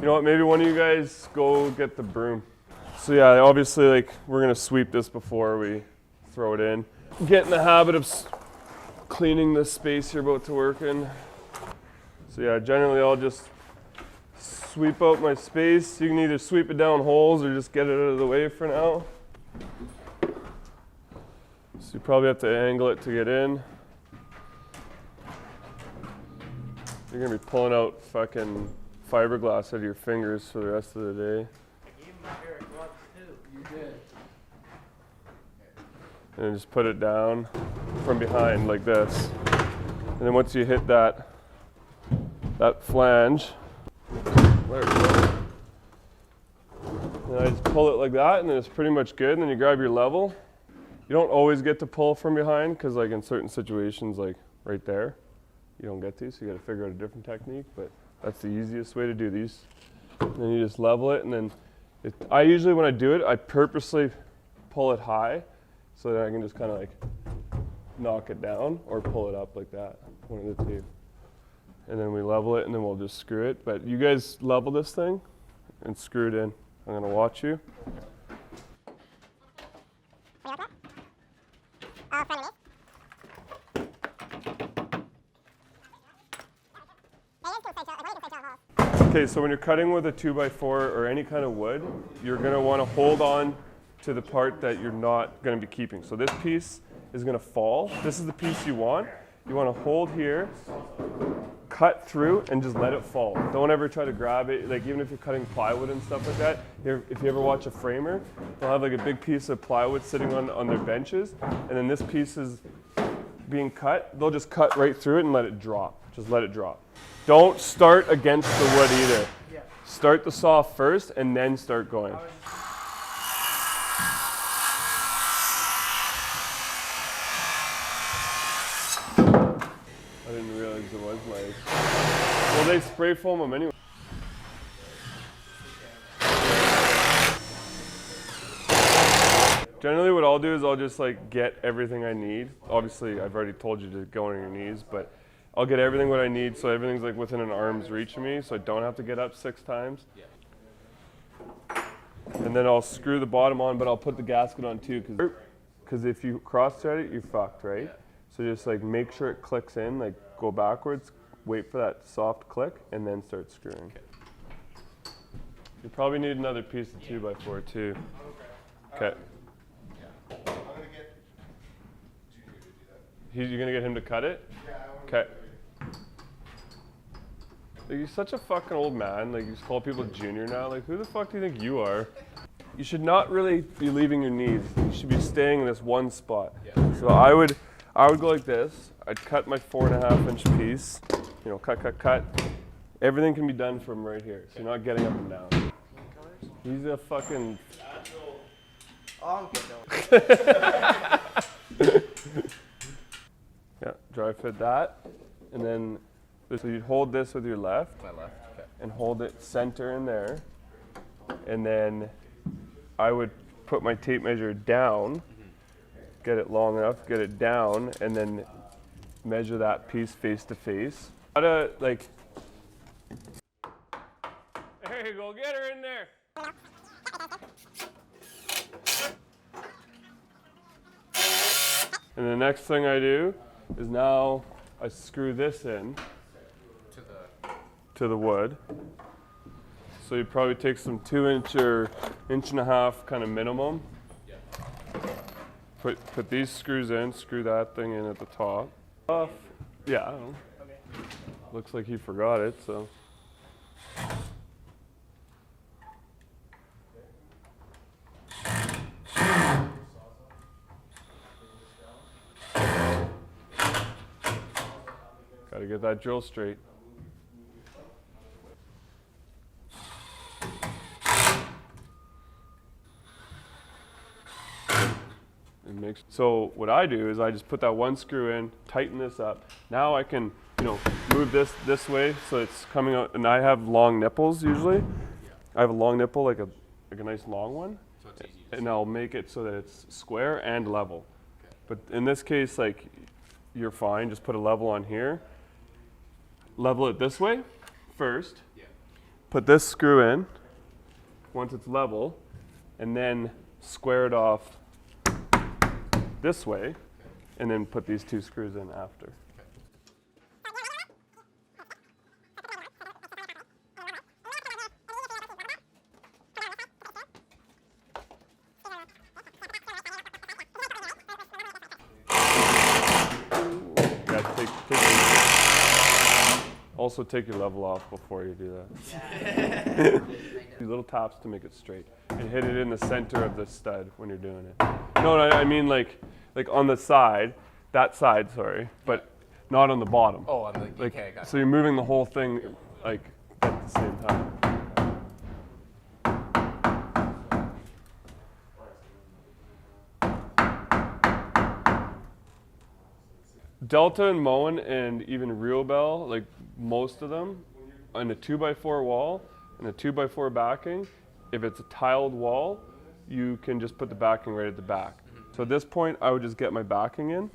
You know what, maybe one of you guys go get the broom. So yeah, obviously like we're gonna sweep this before we throw it in. Get in the habit of cleaning the space you're about to work in. So yeah, generally I'll just sweep out my space. You can either sweep it down holes or just get it out of the way for now. So you probably have to angle it to get in. You're gonna be pulling out fucking fiberglass out of your fingers for the rest of the day. I gave him a pair of gloves too. You did. And then just put it down from behind like this. And then once you hit that flange, there we go. And I just pull it like that, and then it's pretty much good. And then you grab your level. You don't always get to pull from behind, because like in certain situations, like right there, you don't get to, so you got to figure out a different technique. But that's the easiest way to do these. And then you just level it, and then I usually, when I do it, I purposely pull it high, so that I can just kind of like knock it down or pull it up like that, one of the two. And then we level it, and then we'll just screw it. But you guys level this thing and screw it in. I'm gonna watch you. Okay, so when you're cutting with a 2x4 or any kind of wood, you're gonna wanna hold on to the part that you're not gonna be keeping. So this piece is gonna fall. This is the piece you want. You wanna hold here, cut through, and just let it fall. Don't ever try to grab it. Like even if you're cutting plywood and stuff like that, if you ever watch a framer, they'll have like a big piece of plywood sitting on their benches, and then this piece is being cut. They'll just cut right through it and let it drop. Just let it drop. Don't start against the wood either. Start the saw first and then start going. I didn't realize it was mice. Well, they spray foam them anyway. Generally what I'll do is I'll just like get everything I need. Obviously I've already told you to go on your knees, but I'll get everything what I need so everything's like within an arm's reach of me, so I don't have to get up 6 times. And then I'll screw the bottom on, but I'll put the gasket on too, because if you cross-thread it, you're fucked, right? So just like make sure it clicks in, like go backwards, wait for that soft click, and then start screwing. You probably need another piece of 2x4 too. Okay. I'm gonna get Junior to do that. You're gonna get him to cut it? Yeah, Okay. Like, you're such a fucking old man. Like you just call people Junior now. Like who the fuck do you think you are? You should not really be leaving your knees. You should be staying in this one spot. So I would go like this. I'd cut my 4.5 inch piece. You know, cut. Everything can be done from right here. So you're not getting up and down. He's a fucking. Yeah, dry fit that, and then so you'd hold this with your left. My left. Okay. And hold it center in there, and then I would put my tape measure down, get it long enough, get it down, and then measure that piece face to face. Gotta like. There you go, get her in there. And the next thing I do is now I screw this in to the wood. So you probably take some 2 inch or 1.5 inch kind of minimum. Put these screws in, screw that thing in at the top. Yeah, I don't know. Looks like he forgot it, so. Gotta get that drill straight. So what I do is I just put that one screw in, tighten this up. Now I can, move this way so it's coming out, and I have long nipples usually. I have a long nipple, like a nice long one, so it's easy and I'll make it so that it's square and level. Okay. But in this case, like, you're fine. Just put a level on here. Level it this way first. Yeah. put this screw in once it's level, and then square it off this way, and then put these 2 screws in after. Also take your level off before you do that. These little taps to make it straight. And hit it in the center of the stud when you're doing it. No, I mean like on the side, that side, sorry, but not on the bottom. Oh, on the, Like, okay, gotcha. so you're moving the whole thing like at the same time. Delta and Moen and even Real Bell, like most of them, on a 2x4 wall and a 2x4 backing, if it's a tiled wall, you can just put the backing right at the back. So at this point, I would just get my backing in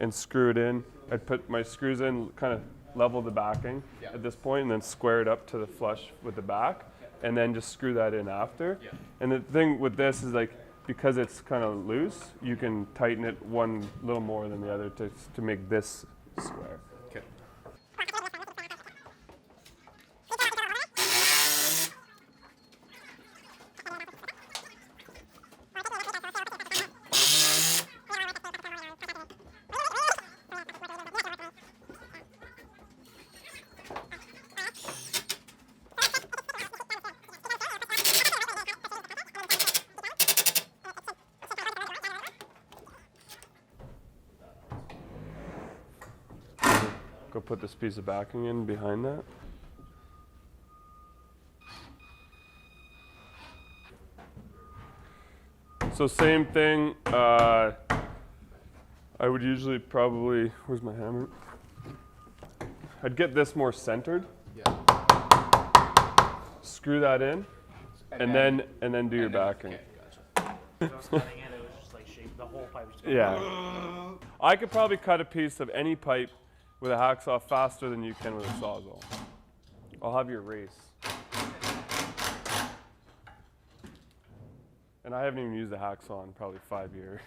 and screw it in. I'd put my screws in, kind of level the backing at this point, and then square it up to the flush with the back, and then just screw that in after. And the thing with this is like, because it's kind of loose, you can tighten it one little more than the other to make this square. Okay. Go put this piece of backing in behind that. So same thing, I would usually probably, where's my hammer? I'd get this more centered. Screw that in, and then do your backing. Okay, gotcha. When I was cutting it, it was just like shape. The whole pipe was just going. Yeah. I could probably cut a piece of any pipe with a hacksaw faster than you can with a sawzall. I'll have your race. And I haven't even used a hacksaw in probably 5 years.